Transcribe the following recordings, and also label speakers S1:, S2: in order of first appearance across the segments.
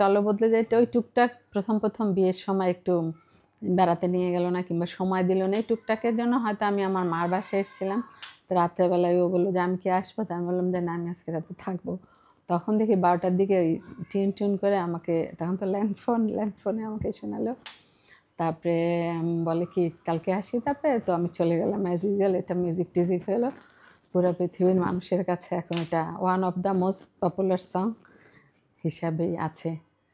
S1: চলো বদলে যাইতে ওই টুকটাক প্রথম বিয়ের সময় একটু বেড়াতে নিয়ে গেল না কিংবা সময় দিল না, এই টুকটাকের জন্য হয়তো আমি আমার মার বাসায় এসেছিলাম। তো রাত্রেবেলায় ও বললো যে আমি কি আসবো, তো আমি বললাম যে না আমি আজকে রাতে থাকবো। তখন দেখি 12টার দিকে ওই টিউন করে আমাকে, তখন তো ল্যান্ডফোনে আমাকে শোনালো। তারপরে বলে কি কালকে আসি, তারপরে তো আমি চলে গেলাম অ্যাজ ইউজুয়াল। এটা মিউজিক টিজিক হলো, পুরো পৃথিবীর মানুষের কাছে এখন এটা one of the most popular song হিসাবেই আছে।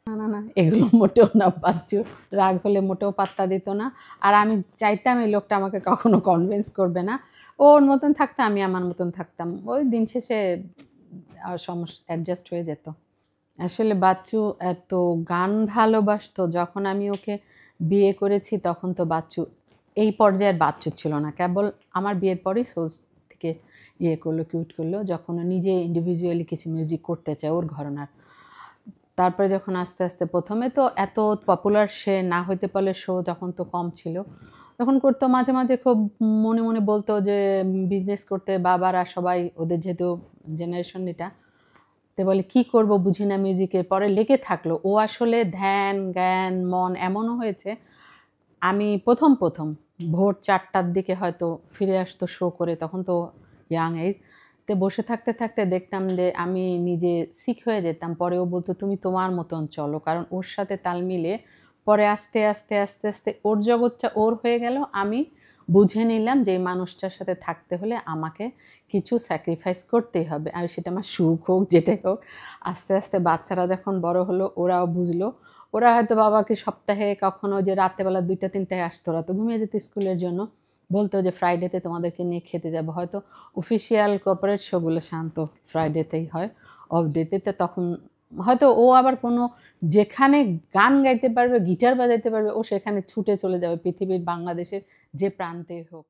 S1: না এগুলো মোটেও না, বাচ্চু রাগ হলে মোটেও পাত্তা দিত না। আর আমি চাইতাম এই লোকটা আমাকে কখনো কনভিন্স করবে না, ওর মতন থাকতো আমি আমার মতন থাকতাম, ওই দিন শেষে সমস্যা অ্যাডজাস্ট হয়ে যেত। আসলে বাচ্চু এত গান ভালোবাসতো, যখন আমি ওকে বিয়ে করেছি তখন তো বাচ্চু এই পর্যায়ের বাচ্চু ছিল না, কেবল আমার বিয়ের পরেই সোলস থেকে করলো, কিউট করলো, যখন নিজে ইন্ডিভিজুয়ালি কিছু মিউজিক করতে চায় ওর ঘরানার। তারপরে যখন আস্তে আস্তে, প্রথমে তো এত পপুলার সে না হইতে পারলে শো তখন তো কম ছিল, তখন করতো মাঝে মাঝে খুব মনে মনে বলতো যে বিজনেস করতে, বাবারা সবাই ওদের যেহেতু জেনারেশন এটা, তো বলে কী করবো বুঝি না মিউজিকের, পরে লেগে থাকলো। ও আসলে ধ্যান জ্ঞান মন এমনও হয়েছে, আমি প্রথম ভোর 4টার দিকে হয়তো ফিরে আসতো শো করে, তখন তো ইয়াং এজ, তো বসে থাকতে থাকতে দেখতাম যে আমি নিজে সিক হয়ে যেতাম। পরে ও বলতো তুমি তোমার মতন চলো, কারণ ওর সাথে তাল মিলে পরে আস্তে আস্তে আস্তে আস্তে ওর জগৎটা ওর হয়ে গেল। আমি বুঝে নিলাম যে এই মানুষটার সাথে থাকতে হলে আমাকে কিছু স্যাক্রিফাইস করতেই হবে, আর সেটা আমার সুখ হোক যেটাই হোক। আস্তে আস্তে বাচ্চারা যখন বড় হলো ওরাও বুঝলো, ওরা হয়তো বাবাকে সপ্তাহে কখনো যে রাত্রেবেলা 2টা-3টায় আসতো, ওরা তো ঘুমিয়ে যেত স্কুলের জন্য, বলতো যে ফ্রাইডেতে তোমাদেরকে নিয়ে খেতে যাবো। হয়তো অফিসিয়াল কর্পোরেট শোগুলো শান্ত ফ্রাইডেতেই হয়, অফ ডেতে, তো তখন হয়তো ও আবার কোনো যেখানে গান গাইতে পারবে, গিটার বাজাইতে পারবে, ও সেখানে ছুটে চলে যাবে, পৃথিবীর বাংলাদেশের যে প্রান্তে হোক।